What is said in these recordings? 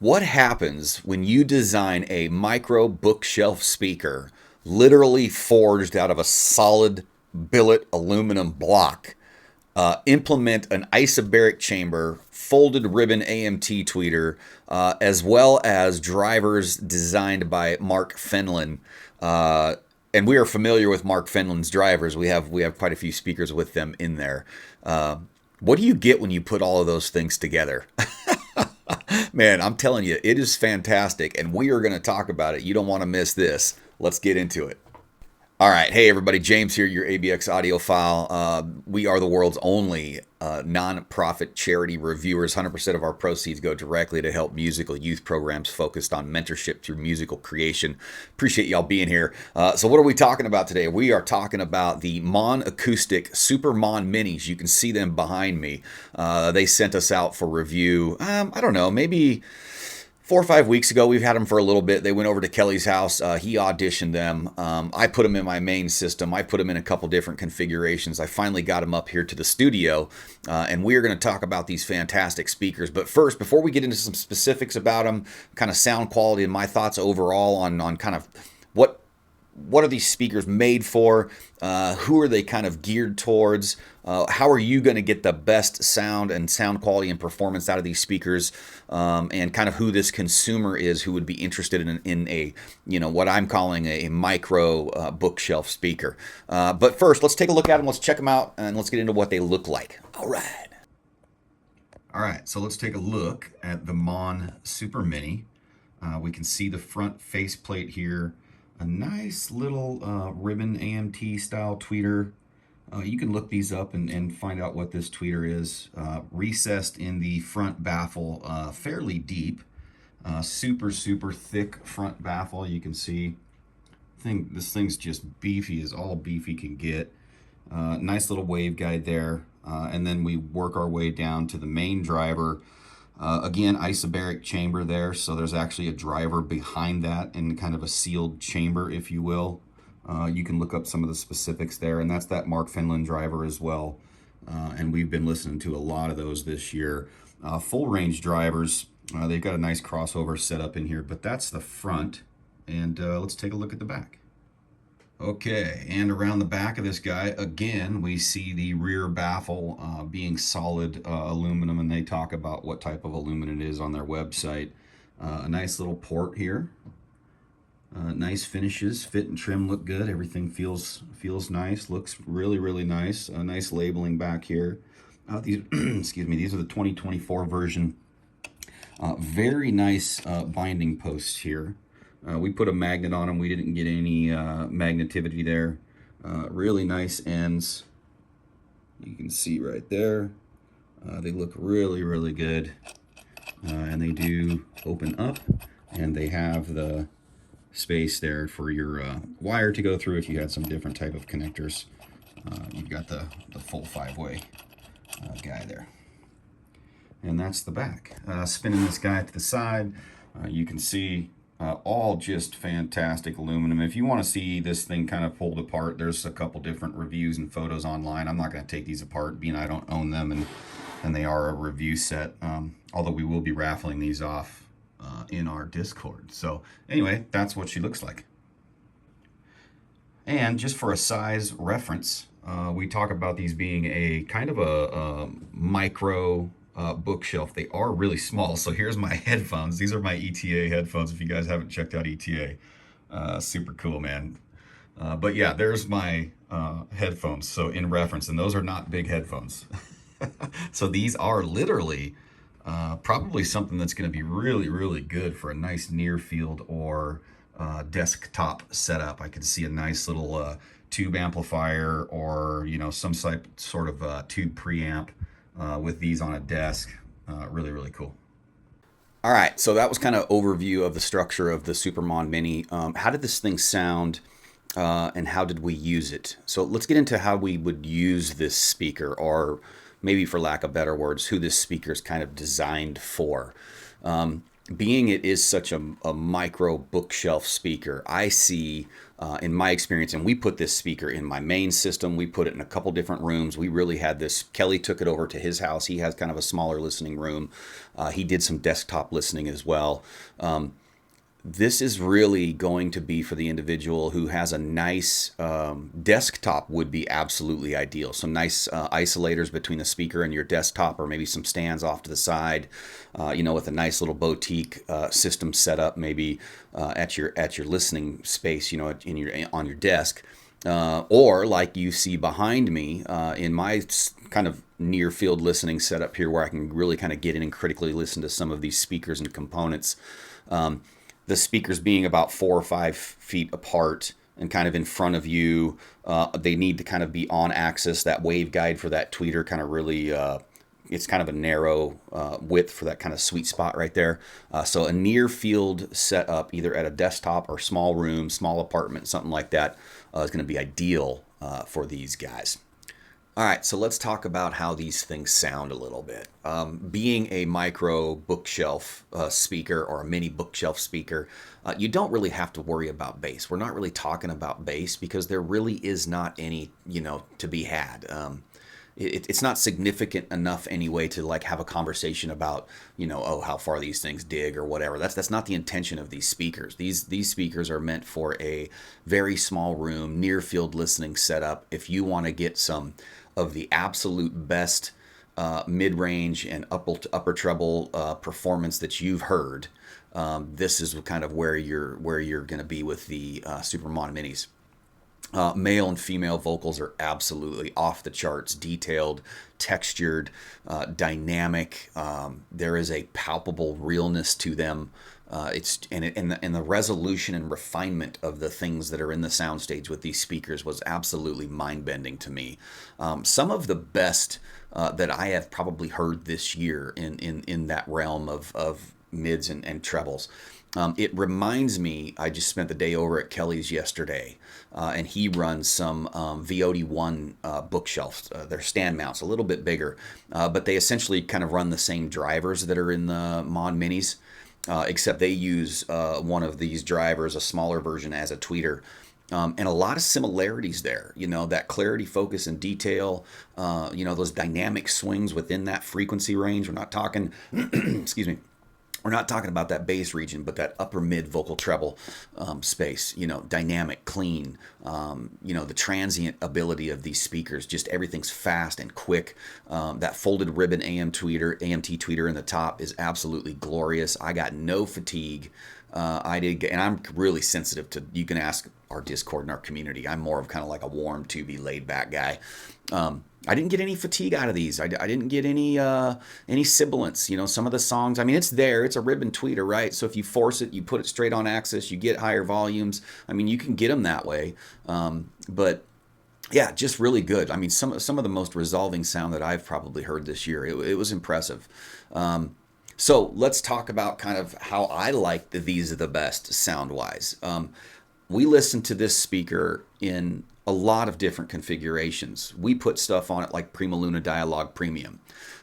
What happens when you design a micro bookshelf speaker, literally forged out of a solid billet aluminum block, implement an isobaric chamber, folded ribbon AMT tweeter, as well as drivers designed by Mark Fenlon. And we are familiar with Mark Fenlon's drivers. We have quite a few speakers with them in there. What do you get when you put all of those things together? Man, I'm telling you, it is fantastic, and we are going to talk about it. You don't want to miss this. Let's get into it. All right. Hey, everybody. James here, your ABX audiophile. We are the world's only non-profit charity reviewers. 100% of our proceeds go directly to help musical youth programs focused on mentorship through musical creation. Appreciate y'all being here. So what are we talking about today? We are talking about the Mon Acoustic Super Mon Minis. You can see them behind me. They sent us out for review. I don't know, maybe 4 or 5 weeks ago. We've had them for a little bit. They went over to Kelly's house. He auditioned them. I put them in my main system. I put them in a couple different configurations. I finally got them up here to the studio, and we're going to talk about these fantastic speakers. But first, before we get into some specifics about them, kind of sound quality and my thoughts overall on kind of what are these speakers made for? Who are they kind of geared towards? How are you going to get the best sound and sound quality and performance out of these speakers? And kind of who this consumer is who would be interested in a, what I'm calling a micro bookshelf speaker. But first, let's take a look at them. Let's check them out, and let's get into what they look like. All right. All right, so let's take a look at the Mon Super Mini. We can see the front faceplate here. A nice little ribbon AMT style tweeter. You can look these up and find out what this tweeter is. Recessed in the front baffle, fairly deep. Super thick front baffle. You can see this thing's just beefy as all beefy can get. Nice little waveguide there. And then we work our way down to the main driver. Again, isobaric chamber there, so there's actually a driver behind that in kind of a sealed chamber, if you will. You can look up some of the specifics there, and that's that Mark Fenlon driver as well. And we've been listening to a lot of those this year. Full range drivers, they've got a nice crossover setup in here, but that's the front. And let's take a look at the back. Okay, and around the back of this guy, again, we see the rear baffle being solid aluminum, and they talk about what type of aluminum it is on their website. A nice little port here. Nice finishes, fit and trim look good. Everything feels nice, looks really nice. A nice labeling back here. These, excuse me, these are the 2024 version. Very nice binding posts here. We put a magnet on them. We didn't get any magnetivity there. Really nice ends. You can see right there. They look really good. And they do open up, and they have the space there for your wire to go through if you had some different type of connectors. You've got the full 5-way guy there. And that's the back. Spinning this guy to the side, you can see all just fantastic aluminum. If you want to see this thing kind of pulled apart, there's a couple different reviews and photos online. I'm not going to take these apart, being I don't own them, and they are a review set, although we will be raffling these off in our Discord. So anyway, that's what she looks like. And just for a size reference, we talk about these being a kind of a micro bookshelf. They are really small. So here's my headphones. These are my ETA headphones. If you guys haven't checked out ETA, super cool, man. But yeah, there's my headphones. So in reference, and those are not big headphones. So these are literally probably something that's going to be really good for a nice near field or desktop setup. I could see a nice little tube amplifier, or some sort of tube preamp with these on a desk. Really cool. All right, so that was kind of overview of the structure of the Super Mon Mini. How did this thing sound, and how did we use it? So let's get into how we would use this speaker, or maybe for lack of better words, who this speaker is kind of designed for. being it is such a micro bookshelf speaker, I see in my experience, and we put this speaker in my main system. We put it in a couple different rooms. We really had this. Kelly took it over to his house. He has kind of a smaller listening room. He did some desktop listening as well. This is really going to be for the individual who has a nice desktop. Would be absolutely ideal. Some nice isolators between the speaker and your desktop, or maybe some stands off to the side, with a nice little boutique system set up, maybe at your listening space, on your desk, or like you see behind me in my kind of near field listening setup here, where I can really kind of get in and critically listen to some of these speakers and components. The speakers being about 4 or 5 feet apart and kind of in front of you, they need to kind of be on axis. That waveguide for that tweeter kind of really, it's kind of a narrow width for that kind of sweet spot right there. So a near field setup, either at a desktop or small room, small apartment, something like that, is going to be ideal for these guys. All right, so let's talk about how these things sound a little bit. Being a micro bookshelf speaker or a mini bookshelf speaker, you don't really have to worry about bass. We're not really talking about bass because there really is not any, to be had. It's not significant enough anyway to like have a conversation about, how far these things dig or whatever. That's not the intention of these speakers. These speakers are meant for a very small room, near field listening setup. If you want to get some of the absolute best mid-range and upper treble performance that you've heard, this is kind of where you're going to be with the Super Mon Minis. Male and female vocals are absolutely off the charts, detailed, textured, dynamic. There is a palpable realness to them. And the resolution and refinement of the things that are in the soundstage with these speakers was absolutely mind-bending to me. Some of the best that I have probably heard this year in that realm of mids and trebles. It reminds me, I just spent the day over at Kelly's yesterday, and he runs some VOD1 bookshelves. They're stand mounts, a little bit bigger, but they essentially kind of run the same drivers that are in the Mon Minis, except they use one of these drivers, a smaller version, as a tweeter. And a lot of similarities there, that clarity, focus, and detail, those dynamic swings within that frequency range. We're not talking, excuse me, we're not talking about that bass region, but that upper mid vocal treble space, dynamic, clean, the transient ability of these speakers, just everything's fast and quick. That folded ribbon AMT tweeter in the top is absolutely glorious. I got no fatigue. And I'm really sensitive to, you can ask our Discord and our community. I'm more of kind of like a warm, tubey, laid back guy. I didn't get any fatigue out of these. I didn't get any sibilance. Some of the songs, it's there. It's a ribbon tweeter, right? So if you force it, you put it straight on axis, you get higher volumes. You can get them that way. But yeah, just really good. Some of the most resolving sound that I've probably heard this year. It was impressive. So let's talk about kind of how I like these are the best sound-wise. We listened to this speaker in a lot of different configurations. We put stuff on it like PrimaLuna DiaLouge Premium,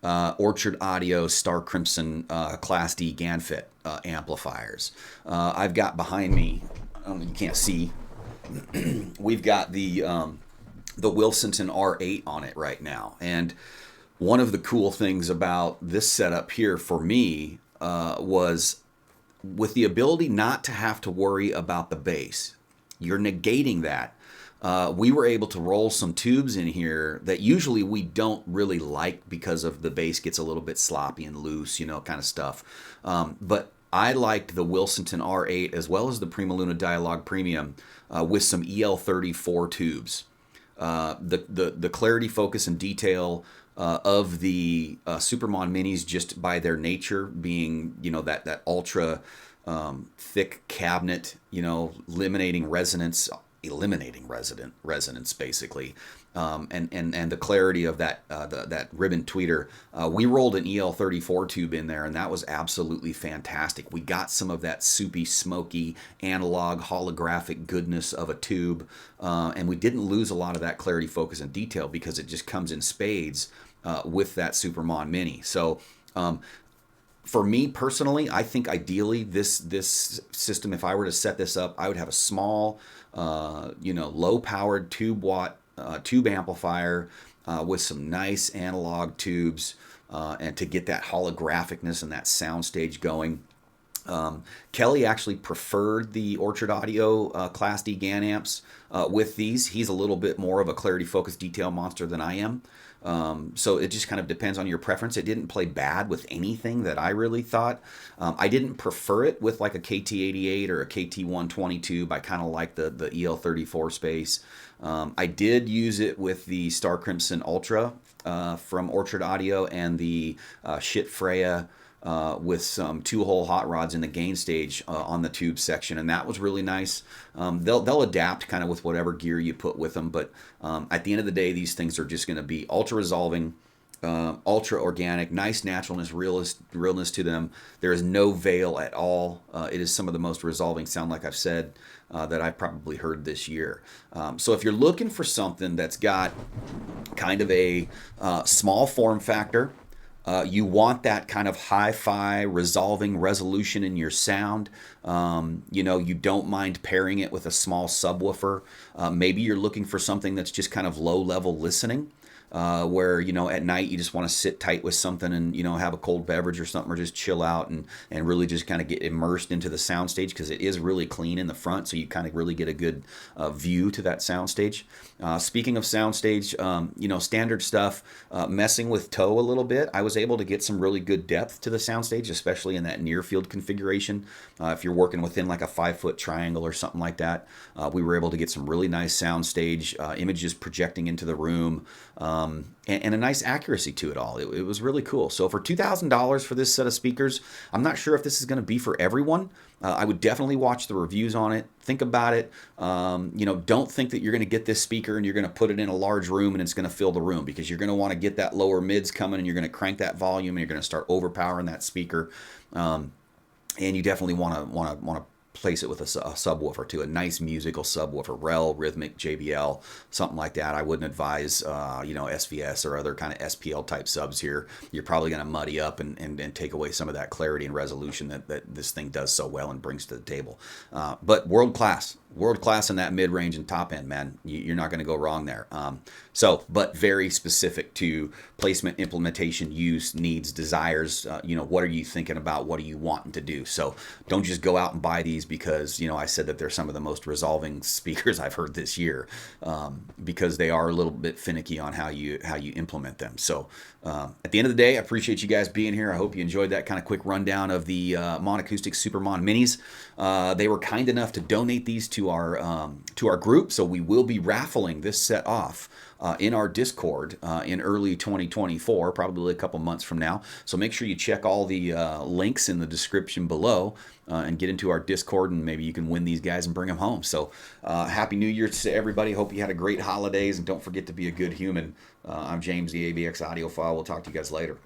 Orchard Audio Starnkrimson Class D GaNFET amplifiers. I've got behind me, you can't see, we've got the Wilsonton R8 on it right now. And one of the cool things about this setup here for me was with the ability not to have to worry about the bass. You're negating that. We were able to roll some tubes in here that usually we don't really like because of the bass gets a little bit sloppy and loose, kind of stuff. But I liked the Wilsonton R8 as well as the PrimaLuna DiaLouge Premium with some EL34 tubes. The clarity, focus, and detail of the Super Mon Minis, just by their nature being, that ultra thick cabinet, eliminating resonance basically, and the clarity of that ribbon tweeter. We rolled an EL34 tube in there, and that was absolutely fantastic. We got some of that soupy, smoky, analog, holographic goodness of a tube, and we didn't lose a lot of that clarity, focus, and detail because it just comes in spades with that Super Mon Mini. So For me personally, I think ideally this system, if I were to set this up, I would have a small, low powered tube amplifier with some nice analog tubes, and to get that holographicness and that soundstage going. Kelly actually preferred the Orchard Audio Class D GAN amps with these. He's a little bit more of a clarity focused detail monster than I am. So it just kind of depends on your preference. It didn't play bad with anything that I really thought. I didn't prefer it with like a KT88 or a KT120 tube. I kind of like the EL34 space. I did use it with the Starnkrimson Ultra from Orchard Audio and the Schiit Freya with some 2-hole hot rods in the gain stage on the tube section, and that was really nice. They'll adapt kind of with whatever gear you put with them, but at the end of the day, these things are just going to be ultra resolving, ultra organic, nice naturalness, realness to them. There is no veil at all. It is some of the most resolving sound, like I've said, that I've probably heard this year. So if you're looking for something that's got kind of a small form factor, you want that kind of hi-fi resolving resolution in your sound. You don't mind pairing it with a small subwoofer. Maybe you're looking for something that's just kind of low-level listening, where, at night you just want to sit tight with something and, have a cold beverage or something, or just chill out and really just kind of get immersed into the soundstage, because it is really clean in the front, so you kind of really get a good view to that soundstage. Speaking of soundstage, standard stuff, messing with toe a little bit, I was able to get some really good depth to the soundstage, especially in that near field configuration. If you're working within like a 5-foot triangle or something like that, we were able to get some really nice soundstage images projecting into the room, and a nice accuracy to it all. It was really cool. So for $2,000 for this set of speakers, I'm not sure if this is going to be for everyone. I would definitely watch the reviews on it. Think about it. Don't think that you're going to get this speaker and you're going to put it in a large room and it's going to fill the room, because you're going to want to get that lower mids coming and you're going to crank that volume and you're going to start overpowering that speaker. And you definitely want to place it with a subwoofer too, a nice musical subwoofer, Rel, Rhythmic, JBL, something like that. I wouldn't advise, SVS or other kind of SPL type subs here. You're probably going to muddy up and take away some of that clarity and resolution that this thing does so well and brings to the table. But world class in that mid-range and top end, man. You're not going to go wrong there. But very specific to placement, implementation, use, needs, desires. What are you thinking about? What are you wanting to do? So don't just go out and buy these because, I said that they're some of the most resolving speakers I've heard this year, because they are a little bit finicky on how you implement them. So at the end of the day, I appreciate you guys being here. I hope you enjoyed that kind of quick rundown of the Mon Acoustic Super Mon Minis. They were kind enough to donate these to our group, so we will be raffling this set off in our Discord in early 2024, probably a couple months from now. So make sure you check all the links in the description below and get into our Discord, and maybe you can win these guys and bring them home. So Happy New Year to everybody. Hope you had a great holidays, and don't forget to be a good human. I'm James, the ABX Audiophile. We'll talk to you guys later.